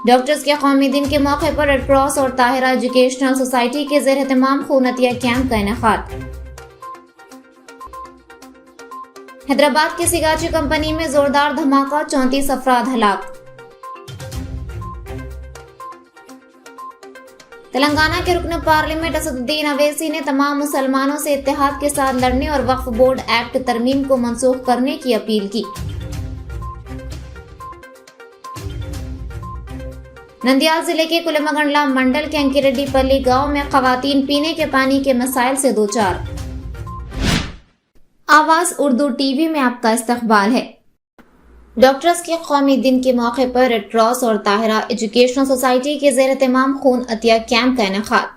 Doctors के कौमी दिन के मौके पर रेड क्रॉस और ताहिरा एजुकेशनल सोसाइटी के ज़ेर एहतमाम खून अतिया कैंप का इनेकाद। हैदराबाद की सिगाची कंपनी में जोरदार धमाका, 34 अफराद हलाक। तेलंगाना के रुकन पार्लियामेंट असदुद्दीन अवैसी ने तमाम मुसलमानों से इत्तेहाद के साथ लड़ने और वक्फ बोर्ड एक्ट तरमीम को मनसूख करने की अपील की। नंदियाल जिले के कुलमगंडला मंडल के अंकिरेड्डीपल्ली गांव में खवातीन पीने के पानी के मसाइल से दो चार। आवाज उर्दू टीवी में आपका इस्तकबाल है। डॉक्टर्स के कौमी दिन के मौके पर रेड क्रॉस और ताहिरा एजुकेशनल सोसाइटी के ज़ेर एहतमाम खून अतिया कैंप का इनेकाद।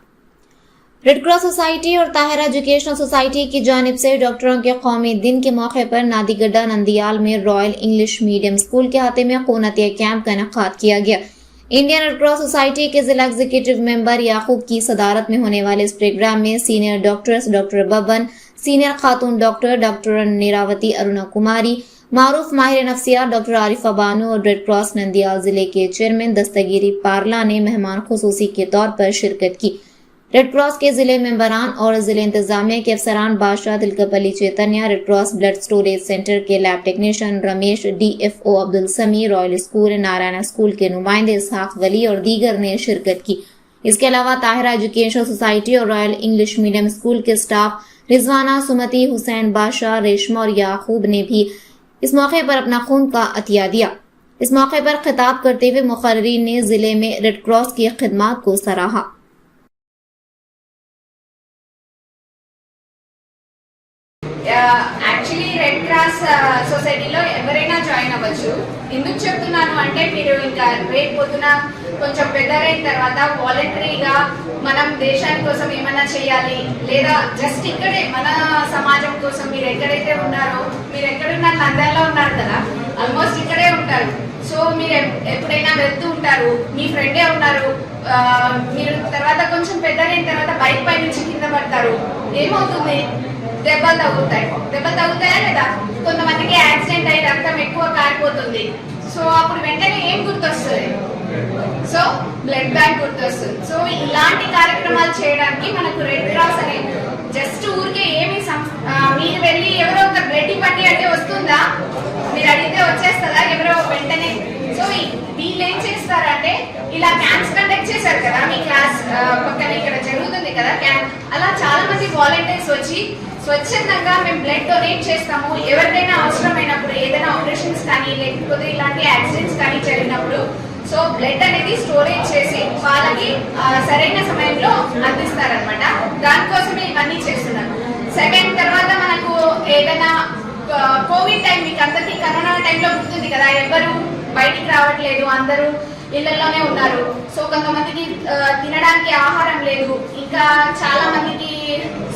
रेड क्रॉस सोसाइटी और ताहिरा एजुकेशनल सोसाइटी की जानिब से डॉक्टरों के कौमी दिन के मौके पर नादीगड्डा नंदियाल में रॉयल इंग्लिश मीडियम स्कूल के हाथे में खून अतिया कैंप का इनेकाद किया गया। इंडियन रेड क्रॉस सोसाइटी के जिला एग्जीक्यूटिव मेंबर याकूब की सदारत में होने वाले इस प्रोग्राम में senior doctors doctor Baban, senior खातून डॉक्टर नीरावती अरुणा कुमारी, मारूफ माहिर नफ्सियात डॉक्टर आरिफा बानो और रेड क्रॉस नंदियाल जिले के चेयरमैन दस्तगीरी पारला ने मेहमान खुसूसी के तौर पर शिरकत की। रेड क्रॉस के जिले मेंबरान और जिले इंतजामिया के अफसरान Badshah Tilakpalli Chaitanya, Red Cross blood storage centre के lab technician Ramesh, DFO Abdul Sami, Royal school Narayan school के नुमाइंदे इसहाक वली और दीगर ने शिरकत की। इसके अलावा ताहिरा एजुकेशनल सोसाइटी और रॉयल इंग्लिश मीडियम स्कूल के स्टाफ रिजवाना, सुमति, हुसैन, बादशाह, रेशमा और याकूब ने भी इस मौके पर अपना खून का अतिया दिया। इस मौके पर खिताब करते हुए मुखर्रीन ने जिले में रेड क्रॉस की खिदमात को सराहा। యాక్చువల్లీ రెడ్ క్రాస్ సొసైటీలో ఎవరైనా జాయిన్ అవ్వచ్చు. ఎందుకు చెప్తున్నాను అంటే మీరు ఇంకా రేపు పొద్దున కొంచెం పెద్దరైన తర్వాత వాలంటరీగా మనం దేశాని కోసం ఏమైనా చేయాలి, లేదా జస్ట్ ఇక్కడే మన సమాజం కోసం మీరు ఎక్కడైతే ఉన్నారో, మీరు ఎక్కడున్నారు నంద్యాలలో ఉన్నారు కదా, ఆల్మోస్ట్ ఇక్కడే ఉంటారు. సో మీరు ఎప్పుడైనా వెళ్తూ ఉంటారు, మీ ఫ్రెండే ఉన్నారు, మీరు తర్వాత కొంచెం పెద్దరైన తర్వాత బైక్ పై నుంచి కింద పడతారు, ఏమవుతుంది? దెబ్బలు తగ్గుతాయా లేదా? కొంతమందికి యాక్సిడెంట్ అయ్యి రక్తం ఎక్కువ కారిపోతుంది. సో అప్పుడు వెంటనే ఏం గుర్తొస్తుంది? సో బ్లడ్ బ్యాంక్ గుర్తొస్తుంది. సో ఇలాంటి కార్యక్రమాలు చేయడానికి మనకు రెడ్ క్రాస్ అనే జస్ట్ ఊరికే ఏమి మీరు వెళ్ళి ఎవరో ఒక బ్లడ్ ఇవ్వండి అంటే వస్తుందా? మీరు అడిగితే వచ్చేస్తుందా ఎవరో వెంటనే? సో వీళ్ళు ఏం చేస్తారంటే ఇలా క్యాంప్స్ కండక్ట్ చేశారు కదా, మీ క్లాస్ పక్కన ఇక్కడ జరుగుతుంది కదా క్యాంప్, అలా చాలా మంది వాలంటీర్స్ వచ్చి స్వచ్ఛందంగా మేము బ్లడ్ డొనేట్ చేస్తాము. ఎవరికైనా అవసరమైనప్పుడు ఏదైనా ఆపరేషన్స్ కానీ లేకపోతే ఇలాంటి యాక్సిడెంట్స్ కానీ జరిగినప్పుడు సో బ్లడ్ అనేది స్టోరేజ్ చేసి వాళ్ళకి సరైన సమయంలో అందిస్తారనమాట. దానికోసమే ఇవన్నీ చేస్తున్నారు. సెకండ్ తర్వాత మనకు ఏదైనా కోవిడ్ టైం, మీకు అందరికీ కరోనా టైంలో గుర్తుంది కదా, ఎవరు బయటికి రావట్లేదు, అందరూ ఇళ్లలోనే ఉన్నారు. సో కొంతమందికి తినడానికి ఆహారం లేదు, ఇంకా చాలా మందికి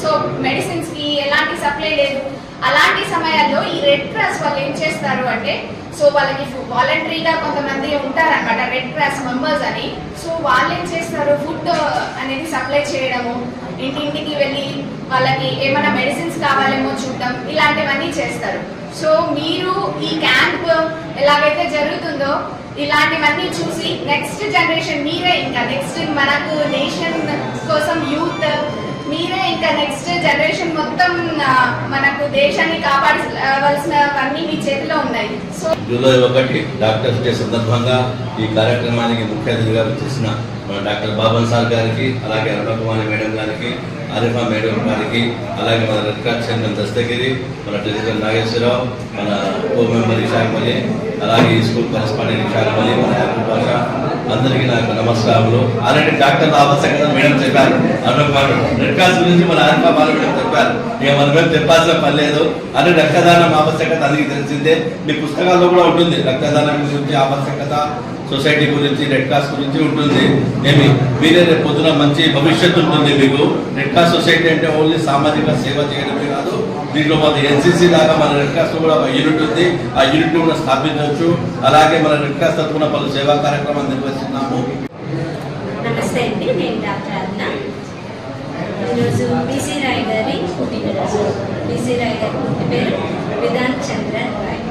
సో మెడిసిన్స్ కి ఎలాంటి సప్లై లేదు. అలాంటి సమయాల్లో ఈ రెడ్ క్రాస్ వాళ్ళు ఏం చేస్తారు అంటే సో వాళ్ళకి వాలంటరీగా కొంతమంది ఉంటారన్నమాట రెడ్ క్రాస్ మెంబర్స్ అని. సో వాళ్ళు ఏం చేస్తారు, ఫుడ్ అనేది సప్లై చేయడము, ఇంటింటికి వెళ్ళి వాళ్ళకి ఏమైనా మెడిసిన్స్ కావాలేమో చూడటం, ఇలాంటివన్నీ చేస్తారు. సో మీరు ఈ క్యాంప్ ఎలాగైతే జరుగుతుందో ఇలాంటివన్నీ చూసి నెక్స్ట్ జనరేషన్ మీరే, ఇంకా నెక్స్ట్ మనకు నేషన్ కోసం యూత్ మీరే, ఇంకా నెక్స్ట్ జనరేషన్ మొత్తం మనకు దేశాన్ని కాపాడవలసినవన్నీ మీ చేతిలో ఉన్నాయి. సో జూలై 1 డాక్టర్స్ డే సందర్భంగా ఈ కార్యక్రమానికి ముఖ్య అతిథిగా చేసిన మన డాక్టర్ బాబన్ సార్ గారికి, అలాగే అరుణ కుమారి మేడం గారికి, ఆరిఫా మేడం గారికి, అలాగే మన రెడ్ క్రాస్ చైర్మన్ దస్తగిరి, మన ట్రెజరర్ నాగేశ్వరరావు, మన కో మెంబర్ ఇషాక్ అలీ, అలాగే ఈ స్కూల్ కరెస్పాండెంట్ ఇషాక్ అలీ, మన యాకూబ్ బాషా, అందరికీ నాకు నమస్కారములు. ఆల్రెడీ డాక్టర్ ఆవశ్యకత మేడం చెప్పారు, అరుణ కుమార్ రెడ్ క్రాస్ గురించి మన ఆరిఫా బాల మేడం చెప్పారు. ఇక మన మేము చెప్పాల్సిన పని లేదు. అదే రక్తదానం ఆవశ్యకత అందరికీ తెలిసిందే, మీ పుస్తకాల్లో కూడా ఉంటుంది. రక్తదానం గురించి ఆవశ్యకత, సొసైటీ గురించి, రెడ్ క్రాస్ గురించి ఉంటుంది. ఏమి మీరే రేపు పొద్దున మంచి భవిష్యత్తు ఉంటుంది మీకు. రెడ్ క్రాస్ సొసైటీ అంటే ఓన్లీ సామాజిక సేవ చేయడమే కాదు, దీంట్లో మన NCC దాకా మన రెడ్ క్రాస్ కూడా ఒక యూనిట్ ఉంది. ఆ యూనిట్ కూడా స్థాపించవచ్చు. అలాగే మన రెడ్ క్రాస్ తరఫున పలు సేవా కార్యక్రమాలు నిర్వహిస్తున్నాము. నమస్తే అండి, నేను డాక్టర్ అరుణ. ఈరోజు బీసీ రాయ్ గారి పుట్టినరోజు. బీసీ రాయ్ గారి పుట్టి పేరు విధాన్ చంద్రన్ రాయ్.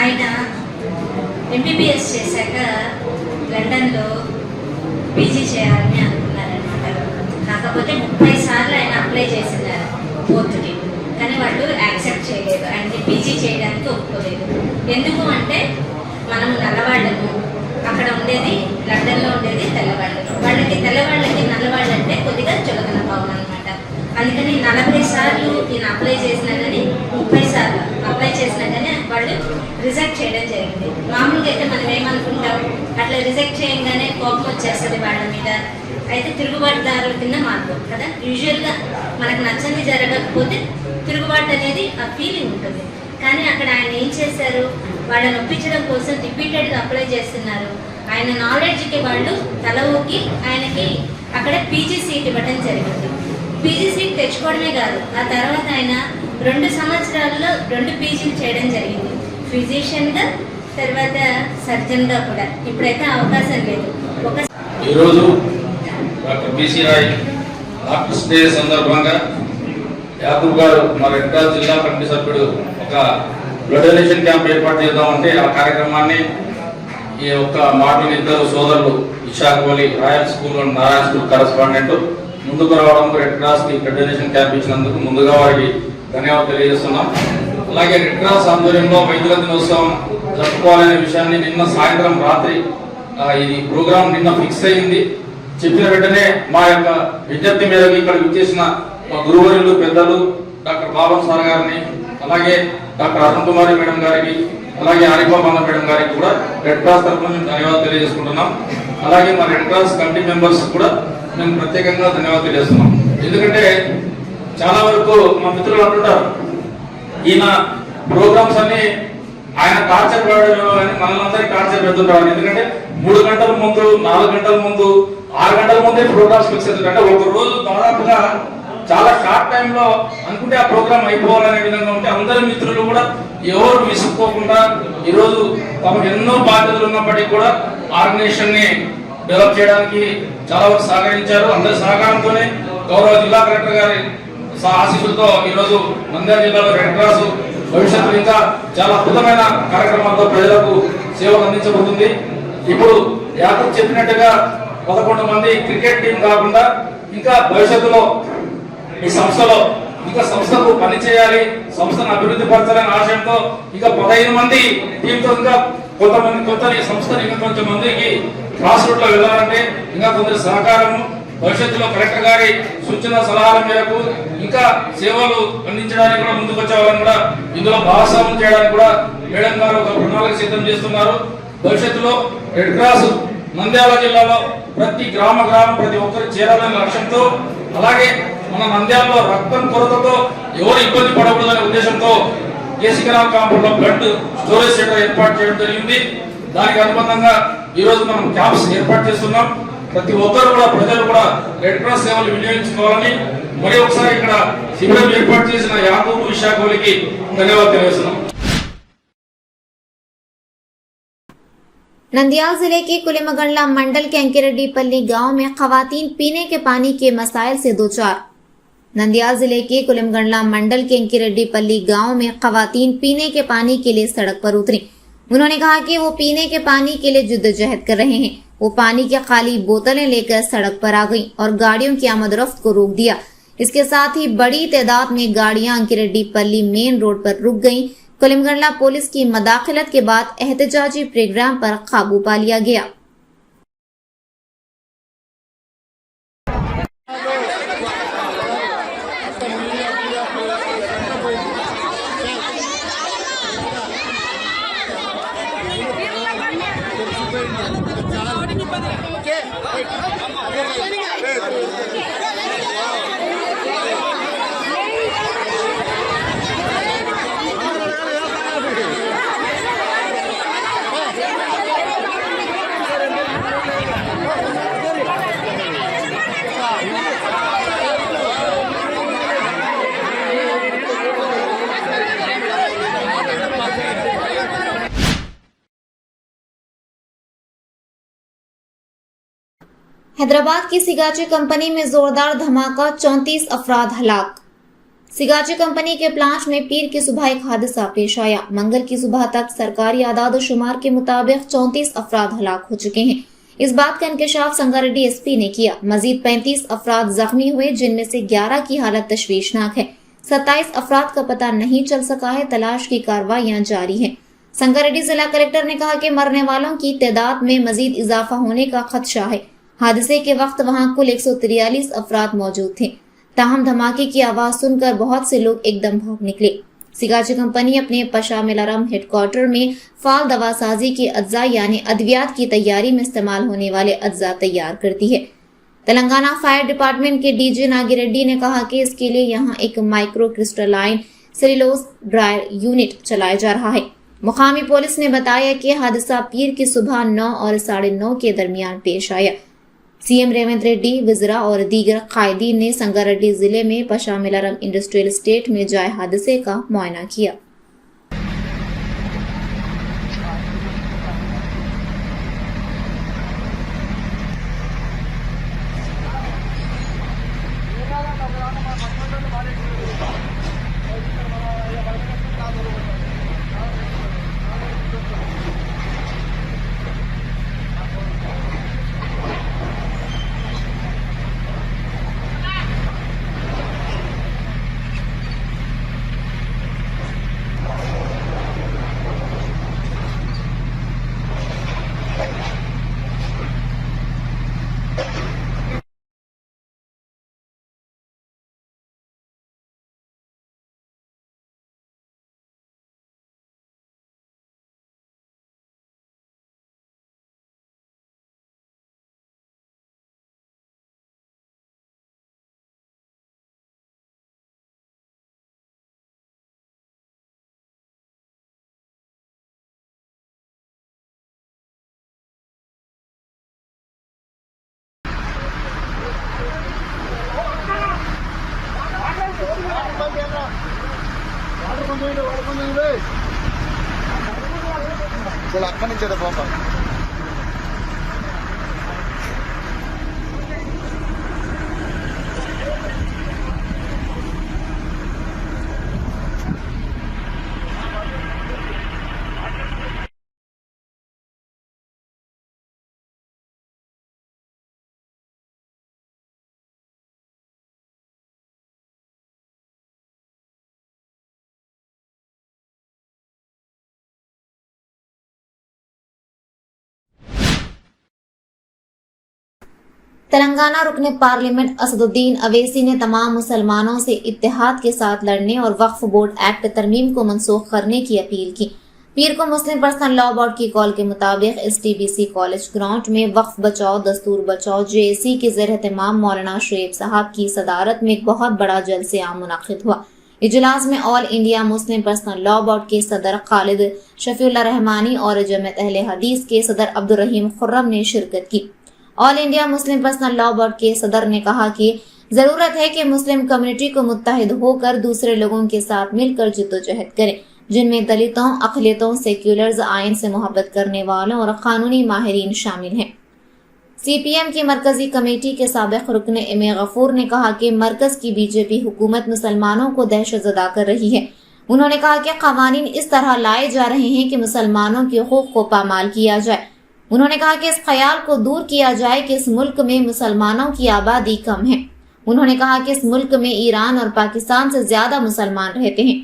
ఆయన ఎంబీబీఎస్ చేశాక లండన్లో పీజీ చేయాలని అనుకున్నారనమాట. కాకపోతే 30 సార్లు ఆయన అప్లై చేసినారు పోర్టుకి, కానీ వాళ్ళు యాక్సెప్ట్ చేయలేదు, ఆయనకి పీజీ చేయడానికి ఒప్పుకోలేదు. ఎందుకు అంటే మనం నల్లవాళ్ళము, అక్కడ ఉండేది లండన్లో ఉండేది తెల్లవాళ్ళు, తెల్లవాళ్ళకి నల్లవాళ్ళంటే కొద్దిగా చులకన భావం అనమాట. అందుకని 40 సార్లు ఈయన అప్లై చేసినా కానీ 30 సార్లు అప్లై చేసినా కానీ వాళ్ళు రిజెక్ట్ చేయడం జరిగింది. మామూలుగా అయితే మనం ఏమనుకుంటాం, అట్లా రిజెక్ట్ చేయగానే కోపం వచ్చేస్తుంది వాళ్ళ మీద, అయితే తిరుగుబాటుదారుల కింద మారుతాం కదా. యూజువల్గా మనకు నచ్చని జరగకపోతే తిరుగుబాటు అనేది ఆ ఫీలింగ్ ఉంటుంది. కానీ అక్కడ ఆయన ఏం చేశారు, వాళ్ళని ఒప్పించడం కోసం రిపీటెడ్గా అప్లై చేస్తున్నారు. ఆయన నాలెడ్జ్కి వాళ్ళు తల ఊకి ఆయనకి అక్కడ పీజీ సీట్ ఇవ్వడం జరిగింది. పీజీ సీట్ తెచ్చుకోవడమే కాదు, ఆ తర్వాత ఆయన 2 సంవత్సరాల్లో 2 పీజీలు చేయడం జరిగింది. ఫిజిషియన్గా, తర్వాత సర్జన్గా కూడా. ఇప్పుడైతే అవకాశం లేదు. ఈరోజు doctor BC Roy doctors day సందర్భంగా యాకూబ్ గారు మా రెడ్ క్రాస్ జిల్లా కమిటీ సభ్యుడు ఒక బ్లడ్ డొనేషన్ క్యాంప్ ఏర్పాటు చేద్దామంటే ఆ కార్యక్రమాన్ని ఈ యొక్క మాటలు ఇద్దరు సోదరులు Ishaq Wali Royal School Narayana school correspondent ముందుకు రావడం, రెడ్ క్రాస్ కి బ్లడ్ డొనేషన్ క్యాంప్ ఇచ్చినందుకు ముందుగా వారికి ధన్యవాదాలు తెలియజేస్తున్నాం. అలాగే రెడ్ క్రాస్ ఆధ్వర్యంలో వైద్యుల దినోత్సవం జరుపుకోవాలనే విషయాన్ని నిన్న సాయంత్రం రాత్రి ఇది ప్రోగ్రామ్ నిన్న ఫిక్స్ అయింది. చెప్పిన వెంటనే మా యొక్క విజ్ఞప్తి మేరకు ఇక్కడ విచ్చేసిన మా గురువర్యులు పెద్దలు డాక్టర్ బాబన్ సార్ గారిని, అలాగే డాక్టర్ అరుణ్ కుమారి మేడం గారికి, అలాగే ఆరిఫా బంద మేడం గారికి కూడా రెడ్ క్రాస్ తరఫున మేము ధన్యవాదాలు తెలియజేసుకుంటున్నాం. అలాగే మా రెడ్ క్రాస్ కమిటీ మెంబర్స్ కూడా మేము ప్రత్యేకంగా ధన్యవాదాలు తెలియజేస్తున్నాం. ఎందుకంటే చాలా వరకు మా మిత్రులు అంటుంటారు, ఈయన ప్రోగ్రామ్స్ అన్ని ఆయన టార్చర్ అని మనల్ని టార్చర్ పెడుతుంటారు. ఎందుకంటే 3 గంటల ముందు, 4 గంటల ముందు, 6 గంటల ముందే ప్రోగ్రామ్స్ ఫిక్స్ అవుతుంటే ఒక రోజు దాదాపుగా చాలా షార్ట్ టైంలో అనుకుంటే ఆ ప్రోగ్రామ్ అయిపోవాలనే విధంగా ఉంటే అందరి మిత్రులు కూడా ఎవరు విసుక్కోకుండా ఈరోజు తమకు ఎన్నో బాధ్యతలు ఉన్నప్పటికీ కూడా ఆర్గనైజేషన్ ని డెవలప్ చేయడానికి చాలా వరకు సహకరించారు. అందరి సహకారంతోనే గౌరవ జిల్లా కలెక్టర్ గారి ఆశీస్సులతో ఈరోజు నంద్యాల జిల్లాలో రెడ్ క్రాస్ భవిష్యత్తులో ఇంకా చాలా అద్భుతమైన కార్యక్రమాలతో ప్రజలకు సేవలు అందించబోతుంది. ఇప్పుడు యాకూబ్ చెప్పినట్టుగా 11 మంది క్రికెట్ టీం కాకుండా ఇంకా భవిష్యత్తులో ఈ సంస్థలో ఇంకా సంస్థకు పని చేయాలి, సంస్థను అభివృద్ధి పరచాలనే ఆశయంతో ఇంకా 15 మంది టీంతో ఇంకా కొంతమంది సంస్థను ఇంకా కొంచెం మందికి క్రాస్ రూట్ లో వెళ్ళాలంటే ఇంకా కొందరి సహకారము, భవిష్యత్తులో కలెక్టర్ గారి సూచన సలహాల మేరకు ఇంకా సేవలు అందించడానికి కూడా ముందుకు వచ్చేవాళ్ళని కూడా ఇందులో భాగస్వామ్యం చేయడానికి కూడా మేడం గారు ఒక ప్రణాళిక సిద్ధం చేస్తున్నారు. భవిష్యత్తులో రెడ్ క్రాస్ నంద్యాల జిల్లాలో ప్రతి గ్రామ ప్రతి ఒక్కరు చేరాలనే లక్ష్యంతో, అలాగే మన నంద్యాలలో రక్తం కొరతతో ఎవరు ఇబ్బంది పడకూడదనే ఉద్దేశంతో కేసీకరావు కాంపౌండ్ లో బ్లడ్ స్టోరేజ్ సెంటర్ ఏర్పాటు చేయడం జరిగింది. దానికి అనుబంధంగా ఈ రోజు మనం క్యాంప్స్ ఏర్పాటు చేస్తున్నాం. ప్రతి ఒక్కరు కూడా ప్రజలు కూడా రెడ్ క్రాస్ సేవలు వినియోగించుకోవాలని మరి ఒకసారి ఇక్కడ శిబిరం ఏర్పాటు చేసిన యాకూబ్ ఇషాక్ వలికి ధన్యవాదాలు తెలియజేస్తున్నాం. नंदियाल जिले के कुलेमगंडला मंडल के अंकिरेड्डीपल्ली गांव में खवातीन पीने के पानी के मसाइल से दो चार। नंदियाल जिले के कुलेमगंडला मंडल के अंकिरेड्डीपल्ली गांव में खवातीन पीने के पानी के लिए सड़क पर उतरी। उन्होंने कहा कि वो पीने के पानी के लिए जिद्दोजहद कर रहे हैं। वो पानी की खाली बोतलें लेकर सड़क पर आ गईं और गाड़ियों की आमदरफ्त को रोक दिया। इसके साथ ही बड़ी तादाद में गाड़ियां अंकिरेड्डीपल्ली मेन रोड पर रुक गईं। कुलेमगंडला पुलिस की मदाखलत के बाद एहतजाजी प्रोग्राम पर काबू पा लिया गया। हैदराबाद की सिगाची कंपनी में जोरदार धमाका, 34 अफराद हलाक। सिगाची कंपनी के प्लांट में पीर की सुबह एक हादसा पेश आया। मंगल की सुबह तक सरकारी आदाद शुमार के मुताबिक 34 अफराद हलाक हो चुके हैं। इस बात का इंकशाफ संगारेड्डी एसपी ने किया। मजीद 35 अफराद जख्मी हुए, जिनमें से 11 की हालत तशवीशनाक है। 27 अफराद का पता नहीं चल सका है। तलाश की कार्रवाइयां जारी है। संगारेड्डी जिला कलेक्टर ने कहा कि मरने वालों की तादाद में मजीद इजाफा होने का खदशा है। हादसे के वक्त वहां कुल 143 अफराद मौजूद थे। ताहम धमाके की आवाज सुनकर बहुत से लोग एकदम भाग निकले। सिगाची कंपनी अपने पशामिलाराम हेडक्वार्टर में फाल दवासाजी के अज्जा यानी अद्वियात की तैयारी में इस्तेमाल होने वाले अज्जा तैयार करती है। तेलंगाना फायर डिपार्टमेंट के डीजी नागिरेड्डी ने कहा कि इसके लिए यहां एक micro crystalline cellulose dryer unit चलाया जा रहा है। मुकामी पुलिस ने बताया कि हादसा पीर की सुबह 9 और 9:30 के दरमियान पेश आया। सीएम रेवंत रेड्डी, वज़रा और दीगर कायदीन ने संगारेड्डी जिले में पशामिलाराम इंडस्ट्रियल एस्टेट में जाए हादसे का मुआयना किया। चल अక్కడ నుంచి పోపా तेलंगाना रुकने पार्लियामेंट असदुद्दीन अवैसी ने तमाम मुसलमानों से इत्तेहाद के साथ लड़ने और वक्फ बोर्ड एक्ट तरमीम को मनसूख करने की अपील की। पीर को मुस्लिम पर्सनल लॉ बोर्ड की कॉल के मुताबिक STBC कॉलेज ग्राउंड में वक्फ बचाओ दस्तूर बचाओ JAC के ज़ेर एहतमाम मौलाना शुएब साहब की सदारत में एक बहुत बड़ा जलसे आम मुनाकिद हुआ। इजलास में all India Muslim personal law board के सदर खालिद शफीउल्लाह रहमानी और जमात अहले हदीस के सदर अब्दुल रहीम खुर्रम ने शिरकत की। All India Muslim personal law board के सदर ने कहा कि जरूरत है कि मुस्लिम कम्युनिटी को मुत्तहिद होकर दूसरे लोगों के साथ मिलकर जद्दोजहद करें, जिनमें दलितों, अक़लियतों, सेक्युलर्स, आइन से मोहब्बत करने वालों और कानूनी माहिरीन शामिल हैं। CPM की मरकजी कमेटी के साबिक़ रुकन एम गफूर ने कहा कि मरकज की BJP हुकूमत मुसलमानों को दहशतज़दा कर रही है। उन्होंने कहा कि क़वानीन इस तरह लाए जा रहे हैं कि मुसलमानों के हुकूक़ को पामाल किया जाए। उन्होंने कहा कि इस ख्याल को दूर किया जाए कि इस मुल्क में मुसलमानों की आबादी कम है। उन्होंने कहा कि इस मुल्क में ईरान और पाकिस्तान से ज्यादा मुसलमान रहते हैं।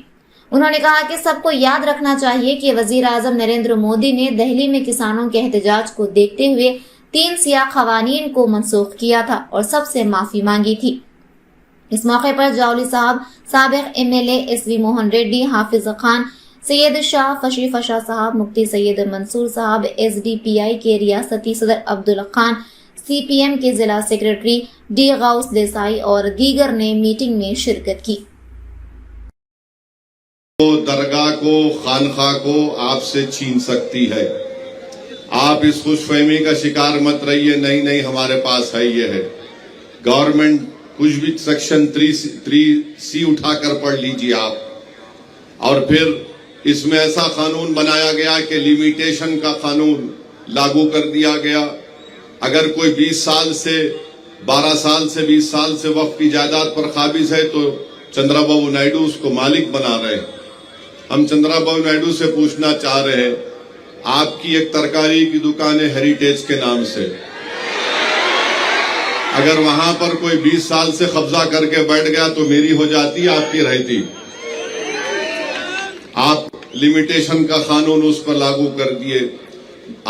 उन्होंने कहा कि सबको याद रखना चाहिए कि वजीर आजम नरेंद्र मोदी ने दिल्ली में किसानों के एहतजाज को देखते हुए 3 सियाह क़वानीन को मनसूख किया था और सबसे माफी मांगी थी। इस मौके पर जावली साहब, साबिक़ MLA SV मोहन रेड्डी, हाफिज खान, सैयद शाह, फशीफा शाह साहब, मुफ्ती सैयद मंसूर साहब, SDPI के रियासती सदर अब्दुल खान, CPM के जिला सेक्रेटरी D गौस देसाई और दीगर ने मीटिंग में शिरकत की। तो दरगाह को, खानखा को आपसे छीन सकती है। आप इस खुशफहमी का शिकार मत रहिए, नहीं हमारे पास है, ये है। गवर्नमेंट कुछ भी सेक्शन 3C उठाकर पढ़ लीजिए आप, और फिर इसमें ऐसा कानून बनाया गया कि लिमिटेशन का कानून लागू कर दिया गया। अगर कोई 12 साल से 20 साल से वक्फ की जायदाद पर काबिज है तो चंद्रबाबू नायडू उसको मालिक बना रहे हैं। हम चंद्रबाबू नायडू से पूछना चाह रहे हैं, आपकी एक तरकारी की दुकान है हेरिटेज के नाम से, अगर वहां पर कोई 20 साल से कब्जा करके बैठ गया तो मेरी हो जाती, आपकी रहती। आप लिमिटेशन का कानून उस पर लागू कर दिए।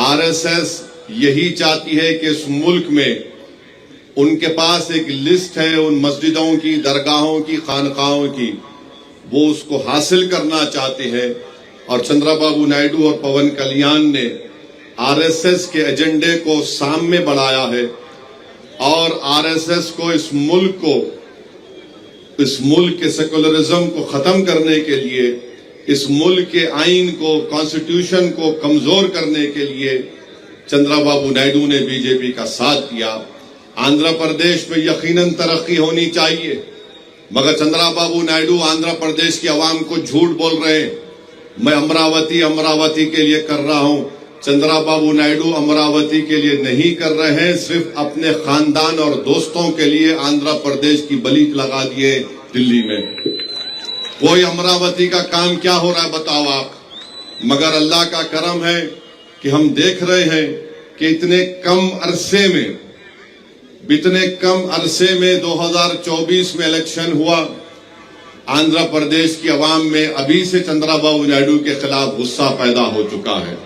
आरएसएस यही चाहती है कि इस मुल्क में उनके पास एक लिस्ट है उन मस्जिदों की, दरगाहों की, खानकाहों की, वो उसको हासिल करना चाहते हैं। और चंद्रबाबू नायडू और पवन कल्याण ने आरएसएस के एजेंडे को सामने बढ़ाया है और आरएसएस को इस मुल्क के सेकुलरिज्म को खत्म करने के लिए, इस मुल्क के आइन को, कॉन्स्टिट्यूशन को कमजोर करने के लिए चंद्रबाबू नायडू ने बीजेपी का साथ दिया। आंध्र प्रदेश में यकीनन तरक्की होनी चाहिए, मगर चंद्रबाबू नायडू आंध्र प्रदेश की आवाम को झूठ बोल रहे हैं। मैं अमरावती के लिए कर रहा हूं। चंद्रबाबू नायडू अमरावती के लिए नहीं कर रहे हैं, सिर्फ अपने खानदान और दोस्तों के लिए आंध्र प्रदेश की बलि लगा दिए दिल्ली में। कोई अमरावती का काम क्या हो रहा है बताओ आप। मगर अल्लाह का करम है कि हम देख रहे हैं कि इतने कम अरसे में 2024 में इलेक्शन हुआ। आंध्र प्रदेश की आवाम में अभी से चंद्रबाबू नायडू के खिलाफ गुस्सा पैदा हो चुका है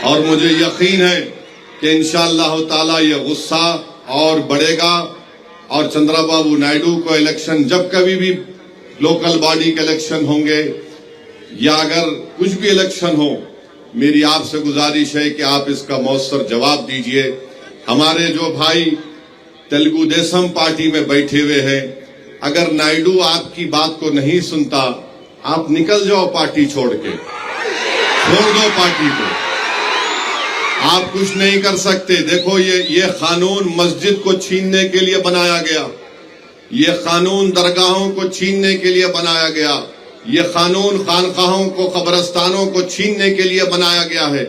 और मुझे यकीन है कि इंशाअल्लाह ताला ये गुस्सा और बढ़ेगा और चंद्रबाबू नायडू को इलेक्शन, जब कभी भी लोकल बॉडी के इलेक्शन होंगे या अगर कुछ भी इलेक्शन हो, मेरी आपसे गुजारिश है कि आप इसका मौसर जवाब दीजिए। हमारे जो भाई तेलुगु देशम पार्टी में बैठे हुए हैं, अगर नायडू आपकी बात को नहीं सुनता, आप निकल जाओ पार्टी छोड़ दो पार्टी को। आप कुछ नहीं कर सकते। देखो ये कानून मस्जिद को छीनने के लिए बनाया गया, ये कानून दरगाहों को छीनने के लिए बनाया गया, ये कानून खानकाहों को, कब्रस्तानों को छीनने के लिए बनाया गया है।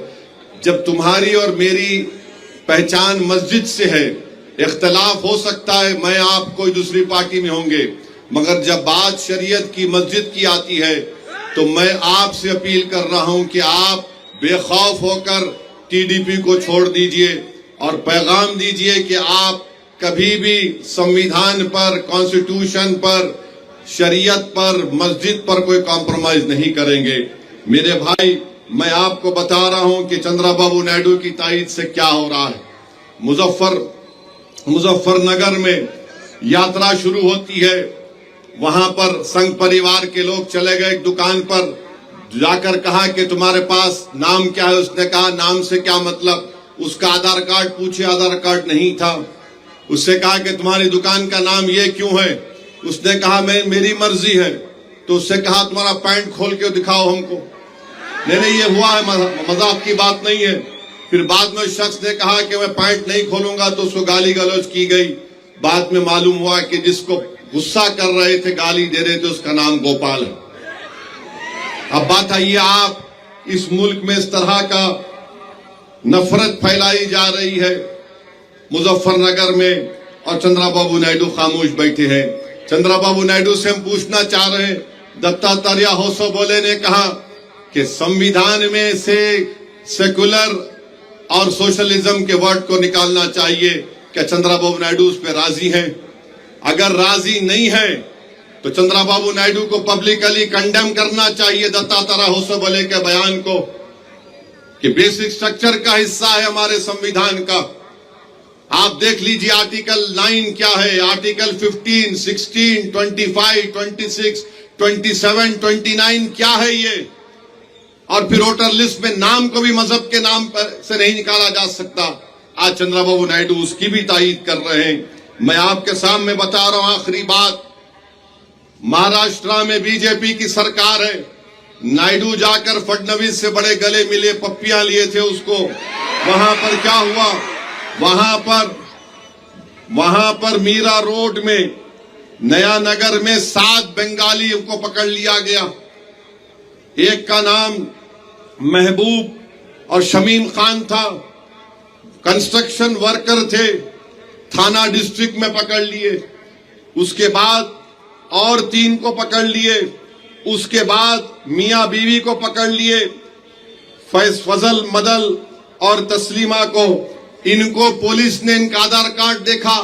जब तुम्हारी और मेरी पहचान मस्जिद से है, इख्तलाफ हो सकता है, मैं आप कोई दूसरी पार्टी में होंगे, मगर जब बात शरीयत की, मस्जिद की आती है, तो मैं आपसे अपील कर रहा हूं कि आप बेखौफ होकर टीडीपी को छोड़ दीजिए और पैगाम दीजिए कि आप कभी भी संविधान पर, कॉन्स्टिट्यूशन पर, शरीयत पर, मस्जिद पर कोई कॉम्प्रोमाइज नहीं करेंगे। मेरे भाई, मैं आपको बता रहा हूं कि चंद्रबाबू नायडू की तायद से क्या हो रहा है। मुजफ्फरनगर में यात्रा शुरू होती है, वहां पर संघ परिवार के लोग चले गए एक दुकान पर, जाकर कहा कि तुम्हारे पास नाम क्या है। उसने कहा नाम से क्या मतलब। उसका आधार कार्ड पूछे, आधार कार्ड नहीं था। उससे कहा कि तुम्हारी दुकान का नाम ये क्यों है। उसने कहा मेरी मर्जी है। तो उससे कहा तुम्हारा पैंट खोल के दिखाओ हमको। नहीं, ये हुआ है, मजाक की बात नहीं है। फिर बाद में उस शख्स ने कहा कि मैं पैंट नहीं खोलूंगा, तो उसको गाली गलौज की गई। बाद में मालूम हुआ कि जिसको गुस्सा कर रहे थे, गाली दे रहे थे, उसका नाम गोपाल है। अब बात आइए, आप इस मुल्क में इस तरह का नफरत फैलाई जा रही है मुजफ्फरनगर में, और चंद्रबाबू नायडू खामोश बैठे हैं। चंद्रबाबू नायडू से हम पूछना चाह रहे हैं, दत्तात्रेय होसोबोले ने कहा कि संविधान में से सेकुलर और सोशलिज्म के वर्ड को निकालना चाहिए। क्या चंद्रबाबू नायडू उस पर राजी हैं? अगर राजी नहीं है तो चंद्रबाबू नायडू को पब्लिकली कंडेम करना चाहिए दत्तात्रेय होसोबोले के बयान को, कि बेसिक स्ट्रक्चर का हिस्सा है हमारे संविधान का। आप देख लीजिए आर्टिकल 9 क्या है, आर्टिकल 15, 16, 25, 26, 27, 29 क्या है ये। और फिर वोटर लिस्ट में नाम को भी मजहब के नाम पर से नहीं निकाला जा सकता। आज चंद्रबाबू नायडू उसकी भी तायीद कर रहे हैं। मैं आपके सामने बता रहा हूं आखिरी बात, महाराष्ट्र में बीजेपी की सरकार है। नायडू जाकर फडणवीस से बड़े गले मिले, पप्पियां लिए थे उसको। वहां पर क्या हुआ, वहां पर मीरा रोड में, नया नगर में 7 बंगालियों को पकड़ लिया गया। एक का नाम महबूब और शमीम खान था, कंस्ट्रक्शन वर्कर थे, थाना डिस्ट्रिक्ट में पकड़ लिए। उसके बाद और 3 को पकड़ लिए। उसके बाद मियां बीवी को पकड़ लिए, फजल, मदल और तस्लीमा को। इनको पुलिस ने इनका आधार कार्ड देखा,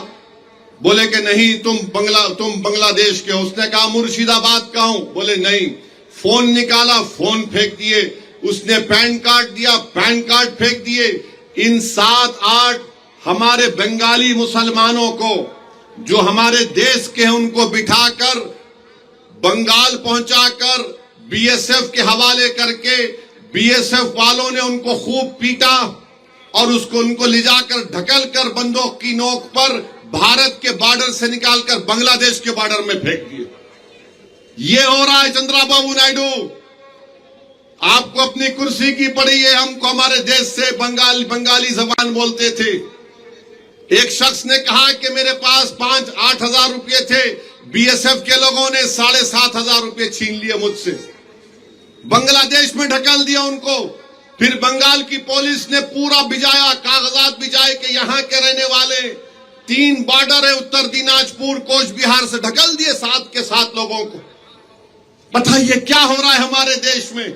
बोले कि नहीं तुम बांग्लादेश के हो। उसने कहा मुर्शिदाबाद का हूं, बोले नहीं। फोन निकाला, फोन फेंक दिए। उसने पैन कार्ड दिया, पैन कार्ड फेंक दिए। इन 7-8 हमारे बंगाली मुसलमानों को जो हमारे देश के हैं उनको बिठाकर बंगाल पहुंचाकर बीएसएफ के हवाले करके बीएसएफ वालों ने उनको खूब पीटा और उनको ले जाकर ढकल कर बंदूक की नोक पर भारत के बॉर्डर से निकालकर बांग्लादेश के बॉर्डर में फेंक दिए। ये हो रहा है चंद्रबाबू नायडू। आपको अपनी कुर्सी की पड़ी है, हमको हमारे देश से बंगाली जबान बोलते थे। एक शख्स ने कहा कि मेरे पास 5-8 हजार रुपये थे, बीएसएफ के लोगों ने 7,500 रुपये छीन लिए मुझसे, बांग्लादेश में ढकल दिया उनको। फिर बंगाल की पुलिस ने पूरा भिजाया, कागजात भिजाए कि यहां के रहने वाले 3 बॉर्डर है, उत्तर दिनाजपुर, कोच बिहार से ढकल दिए 7 के 7 लोगों को। बताइए क्या हो रहा है हमारे देश में।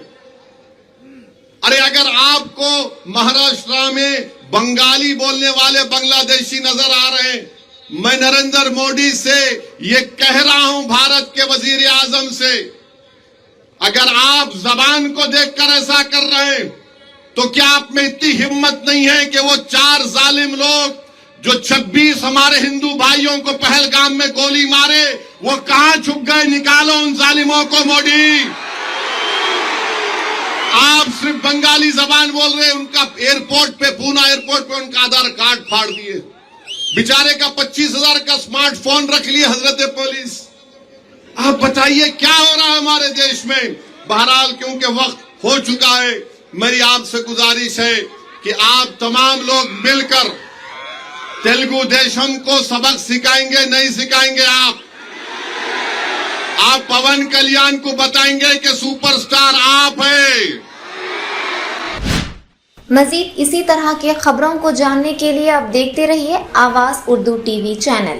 अरे अगर आपको महाराष्ट्र में बंगाली बोलने वाले बांग्लादेशी नजर आ रहे हैं, मैं नरेंद्र मोदी से ये कह रहा हूं, भारत के वजीर आजम से, अगर आप जबान को देखकर ऐसा कर रहे हैं तो क्या आप में इतनी हिम्मत नहीं है कि वो 4 जालिम लोग जो 26 हमारे हिंदू भाइयों को पहलगाम में गोली मारे, वो कहां छुप गए? निकालो उन जालिमों को मोदी। आप सिर्फ बंगाली जबान बोल रहे हैं। उनका एयरपोर्ट पे, पूना एयरपोर्ट पे उनका आधार कार्ड फाड़ दिए। बेचारे का 25,000 का स्मार्टफोन रख लिए हजरत पुलिस। आप बताइए क्या हो रहा है हमारे देश में। बहरहाल क्योंकि वक्त हो चुका है, मेरी आपसे गुजारिश है कि आप तमाम लोग मिलकर तेलुगु देशम को सबक सिखाएंगे, नहीं सिखाएंगे आप पवन कल्याण को बताएंगे कि सुपरस्टार आप हैं। मजीद इसी तरह के खबरों को जानने के लिए आप देखते रहिए आवाज उर्दू टीवी चैनल।